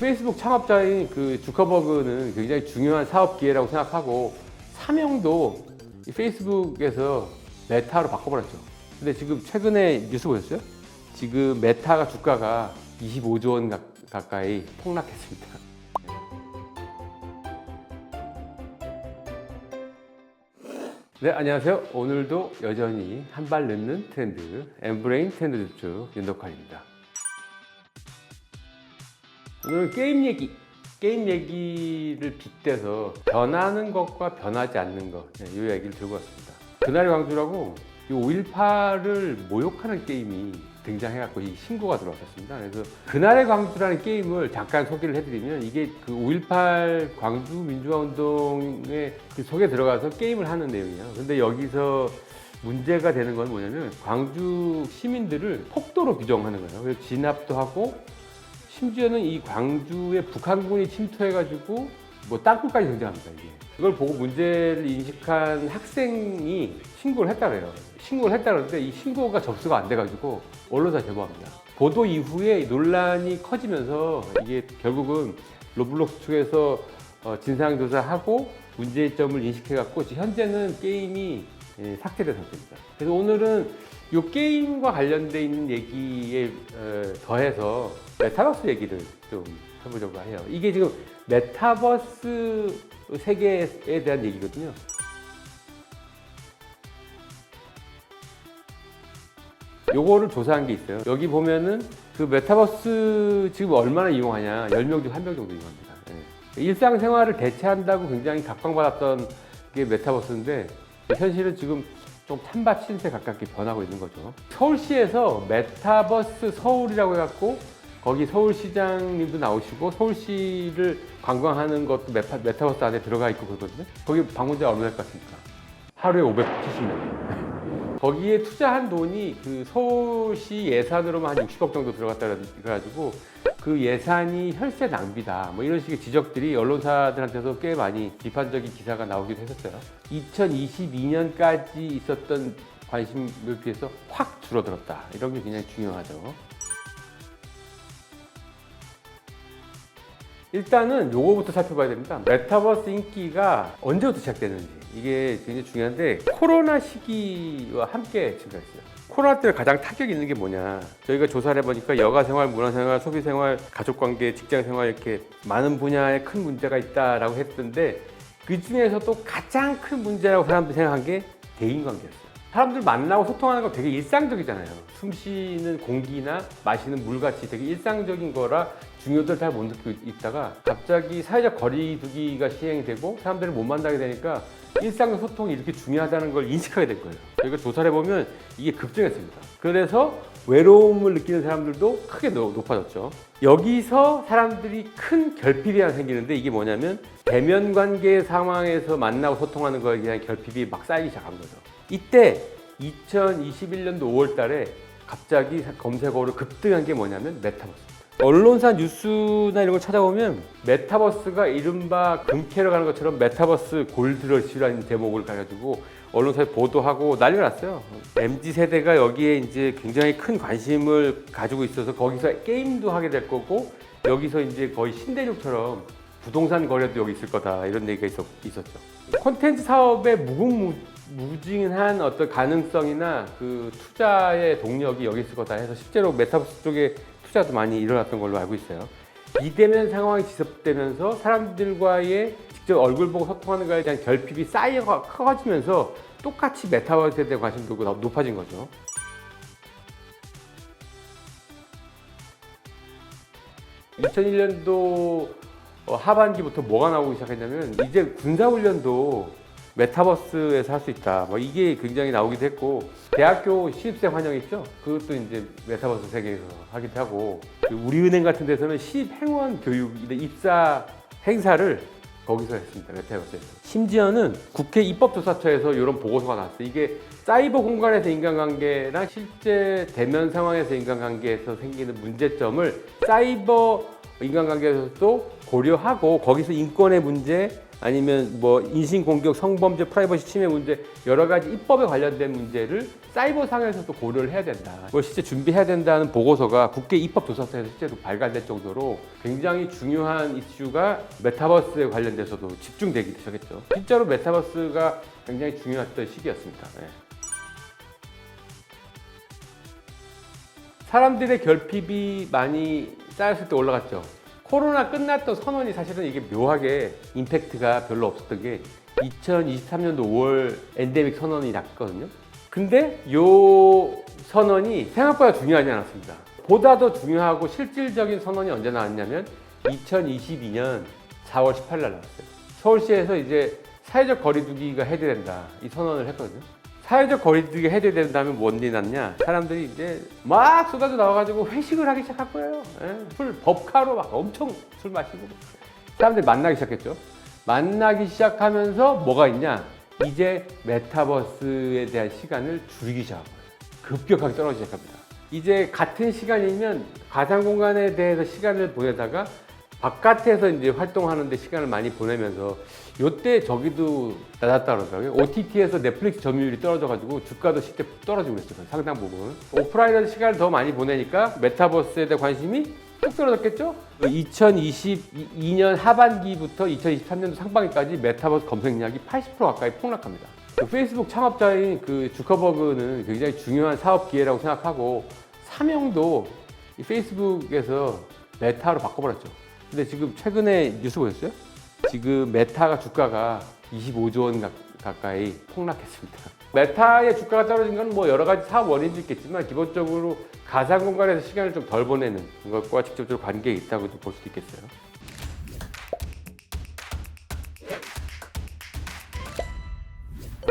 페이스북 창업자인 그 주커버그는 굉장히 중요한 사업 기회라고 생각하고 사명도 이 페이스북에서 메타로 바꿔버렸죠. 근데 지금 최근에 뉴스 보셨어요? 지금 메타가 주가가 25조 원 가까이 폭락했습니다. 네, 안녕하세요. 오늘도 여전히 한 발 늦는 트렌드, 엠브레인 트렌드 줍주 윤덕환입니다. 오늘은 게임 얘기를 빗대서 변하는 것과 변하지 않는 것, 이 얘기를 들고 왔습니다. 그날의 광주라고 이 5.18을 모욕하는 게임이 등장해갖고 이 신고가 들어왔었습니다. 그래서 그날의 광주라는 게임을 잠깐 소개를 해드리면 이게 그 5.18 광주 민주화 운동의 그 속에 들어가서 게임을 하는 내용이에요. 근데 여기서 문제가 되는 건 뭐냐면 광주 시민들을 폭도로 규정하는 거예요. 그래서 진압도 하고 심지어는 이 광주에 북한군이 침투해가지고 뭐 땅굴까지 등장합니다. 이게. 그걸 보고 문제를 인식한 학생이 신고를 했다 그래요. 신고를 했다 그러는데 이 신고가 접수가 안 돼가지고 언론사 제보합니다. 보도 이후에 논란이 커지면서 이게 결국은 로블록스 측에서 진상조사하고 문제점을 인식해갖고 현재는 게임이 삭제된 상태입니다. 그래서 오늘은 이 게임과 관련돼 있는 얘기에 더해서 메타버스 얘기를 좀 해보려고 해요. 이게 지금 메타버스 세계에 대한 얘기거든요. 요거를 조사한 게 있어요. 여기 보면은 그 메타버스 지금 얼마나 이용하냐. 10명 중 1명 정도 이용합니다. 일상생활을 대체한다고 굉장히 각광받았던 게 메타버스인데 현실은 지금 좀 찬밥 신세 가깝게 변하고 있는 거죠. 서울시에서 메타버스 서울이라고 해갖고 거기 서울시장님도 나오시고 서울시를 관광하는 것도 메타버스 안에 들어가 있고 그러거든요. 거기 방문자 얼마 될 것 같습니까? 하루에 570명. 거기에 투자한 돈이 그 서울시 예산으로만 한 60억 정도 들어갔다 그래가지고 그 예산이 혈세 낭비다. 뭐 이런 식의 지적들이 언론사들한테서 꽤 많이 비판적인 기사가 나오기도 했었어요. 2022년까지 있었던 관심에 비해서 확 줄어들었다. 이런 게 굉장히 중요하죠. 일단은 요거부터 살펴봐야 됩니다. 메타버스 인기가 언제부터 시작되는지 이게 굉장히 중요한데 코로나 시기와 함께 증가했어요. 코로나 때 가장 타격이 있는 게 뭐냐, 저희가 조사를 해보니까 여가생활, 문화생활, 소비생활, 가족관계, 직장생활 이렇게 많은 분야에 큰 문제가 있다라고 했던데 그 중에서도 가장 큰 문제라고 사람들이 생각한 게 대인관계였어요. 사람들 만나고 소통하는 거 되게 일상적이잖아요. 숨 쉬는 공기나 마시는 물같이 되게 일상적인 거라 중요도를 잘 못 느끼고 있다가 갑자기 사회적 거리두기가 시행이 되고 사람들을 못 만나게 되니까 일상적 소통이 이렇게 중요하다는 걸 인식하게 된 거예요. 저희가 조사를 해보면 이게 급증했습니다. 그래서 외로움을 느끼는 사람들도 크게 높아졌죠. 여기서 사람들이 큰 결핍이 하나 생기는데 이게 뭐냐면 대면 관계 상황에서 만나고 소통하는 거에 대한 결핍이 막 쌓이기 시작한 거죠. 이때 2021년도 5월 달에 갑자기 검색어로 급등한 게 뭐냐면 메타버스. 언론사 뉴스나 이런 걸 찾아보면 메타버스가 이른바 금캐러 가는 것처럼 메타버스 골드러시라는 제목을 가지고 언론사에 보도하고 난리가 났어요. MZ세대가 여기에 이제 굉장히 큰 관심을 가지고 있어서 거기서 게임도 하게 될 거고 여기서 이제 거의 신대륙처럼 부동산 거래도 여기 있을 거다 이런 얘기가 있었죠. 콘텐츠 사업의 무궁무진한 어떤 가능성이나 그 투자의 동력이 여기 있을 거다 해서 실제로 메타버스 쪽에 투자도 많이 일어났던 걸로 알고 있어요. 비대면 상황이 지속되면서 사람들과의 직접 얼굴 보고 소통하는 것에 대한 결핍이 쌓여가 커지면서 똑같이 메타버스에 대한 관심도가 높아진 거죠. (2001년도) 하반기부터 뭐가 나오기 시작했냐면 이제 군사훈련도 메타버스에서 할 수 있다. 뭐 이게 굉장히 나오기도 했고 대학교 신입생 환영 있죠? 그것도 이제 메타버스 세계에서 하기도 하고 우리은행 같은 데서는 신입행원 교육 입사 행사를 거기서 했습니다. 메타버스에서. 심지어는 국회 입법조사처에서 이런 보고서가 나왔어요. 이게 사이버 공간에서 인간관계랑 실제 대면 상황에서 인간관계에서 생기는 문제점을 사이버 인간관계에서도 고려하고 거기서 인권의 문제, 아니면 뭐 인신공격, 성범죄, 프라이버시 침해 문제 여러 가지 입법에 관련된 문제를 사이버상에서도 고려를 해야 된다. 그걸 실제 준비해야 된다는 보고서가 국회 입법조사서에서 실제로 발간될 정도로 굉장히 중요한 이슈가 메타버스에 관련돼서도 집중되기 시작했죠. 진짜로 메타버스가 굉장히 중요했던 시기였습니다. 네. 사람들의 결핍이 많이 쌓였을 때 올라갔죠. 코로나 끝났던 선언이 사실은 이게 묘하게 임팩트가 별로 없었던 게 2023년도 5월 엔데믹 선언이 났거든요. 근데 요 선언이 생각보다 중요하지 않았습니다. 보다 더 중요하고 실질적인 선언이 언제 나왔냐면 2022년 4월 18일 날 나왔어요. 서울시에서 이제 사회적 거리두기가 해제된다 이 선언을 했거든요. 사회적 거리두기가 해제된다면 뭔 일이 났냐? 사람들이 이제 막 쏟아져 나와가지고 회식을 하기 시작할 거예요. 술 법카로 막 엄청 술 마시고 사람들이 만나기 시작했죠. 만나기 시작하면서 뭐가 있냐? 이제 메타버스에 대한 시간을 줄이기 시작한 거예요. 급격하게 떨어지기 시작합니다. 이제 같은 시간이면 가상 공간에 대해서 시간을 보내다가 바깥에서 이제 활동하는데 시간을 많이 보내면서 요때 저기도 낮았다 그러더라고요. OTT에서 넷플릭스 점유율이 떨어져가지고 주가도 실제 떨어지고 있어요. 상당 부분. 오프라인에서 시간을 더 많이 보내니까 메타버스에 대한 관심이 뚝 떨어졌겠죠? 2022년 하반기부터 2023년도 상반기까지 메타버스 검색량이 80% 가까이 폭락합니다. 그 페이스북 창업자인 그 주커버그는 굉장히 중요한 사업 기회라고 생각하고 사명도 이 페이스북에서 메타로 바꿔버렸죠. 근데 지금 최근에 뉴스 보셨어요? 지금 메타가 주가가 25조 원 가까이 폭락했습니다. 메타의 주가가 떨어진 건 뭐 여러 가지 사업 원인도 있겠지만 기본적으로 가상 공간에서 시간을 좀 덜 보내는 것과 직접적으로 관계가 있다고 볼 수도 있겠어요.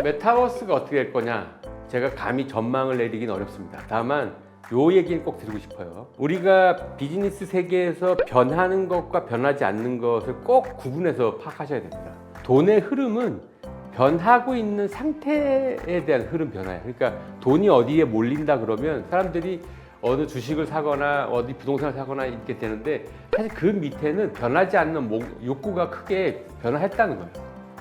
메타버스가 어떻게 될 거냐? 제가 감히 전망을 내리긴 어렵습니다. 다만 요 얘기는 꼭 드리고 싶어요. 우리가 비즈니스 세계에서 변하는 것과 변하지 않는 것을 꼭 구분해서 파악하셔야 됩니다. 돈의 흐름은 변하고 있는 상태에 대한 흐름 변화예요. 그러니까 돈이 어디에 몰린다 그러면 사람들이 어느 주식을 사거나 어디 부동산을 사거나 이렇게 되는데 사실 그 밑에는 변하지 않는 욕구가 크게 변화했다는 거예요.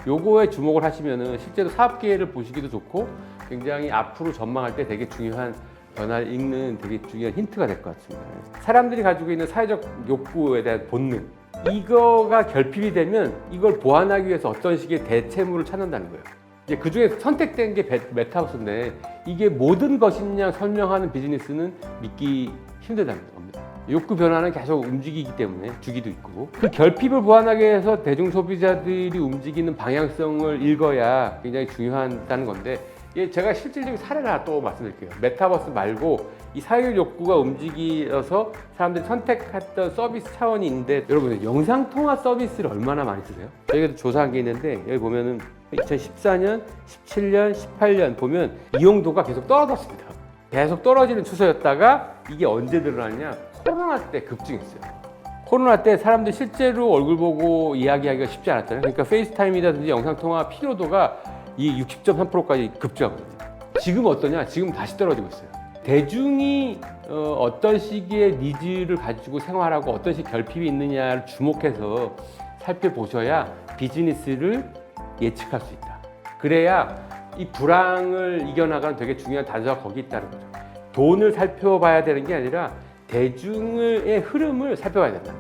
요거에 주목을 하시면은 실제로 사업 기회를 보시기도 좋고 굉장히 앞으로 전망할 때 되게 중요한 변화를 읽는 되게 중요한 힌트가 될 것 같습니다. 사람들이 가지고 있는 사회적 욕구에 대한 본능 이거가 결핍이 되면 이걸 보완하기 위해서 어떤 식의 대체물을 찾는다는 거예요. 이제 그 중에서 선택된 게 메타버스인데 이게 모든 것이냐 설명하는 비즈니스는 믿기 힘들다는 겁니다. 욕구 변화는 계속 움직이기 때문에 주기도 있고 그 결핍을 보완하기 위해서 대중 소비자들이 움직이는 방향성을 읽어야 굉장히 중요하다는 건데 제가 실질적인 사례를 하나 또 말씀드릴게요. 메타버스 말고 이 사회적 욕구가 움직여서 사람들이 선택했던 서비스 차원이 있는데 여러분 영상통화 서비스를 얼마나 많이 쓰세요? 저희가 조사한 게 있는데 여기 보면은 2014년, 17년, 18년 보면 이용도가 계속 떨어졌습니다. 계속 떨어지는 추세였다가 이게 언제 드러났냐? 코로나 때 급증했어요. 코로나 때 사람들이 실제로 얼굴 보고 이야기하기가 쉽지 않았잖아요. 그러니까 페이스타임이라든지 영상통화 필요도가 이 60.3%까지 급증하거든요. 지금 어떠냐? 지금 다시 떨어지고 있어요. 대중이 어떤 시기의 니즈를 가지고 생활하고 어떤 식 결핍이 있느냐를 주목해서 살펴보셔야 비즈니스를 예측할 수 있다. 그래야 이 불황을 이겨나가는 되게 중요한 단서가 거기 있다는 거죠. 돈을 살펴봐야 되는 게 아니라 대중의 흐름을 살펴봐야 된다.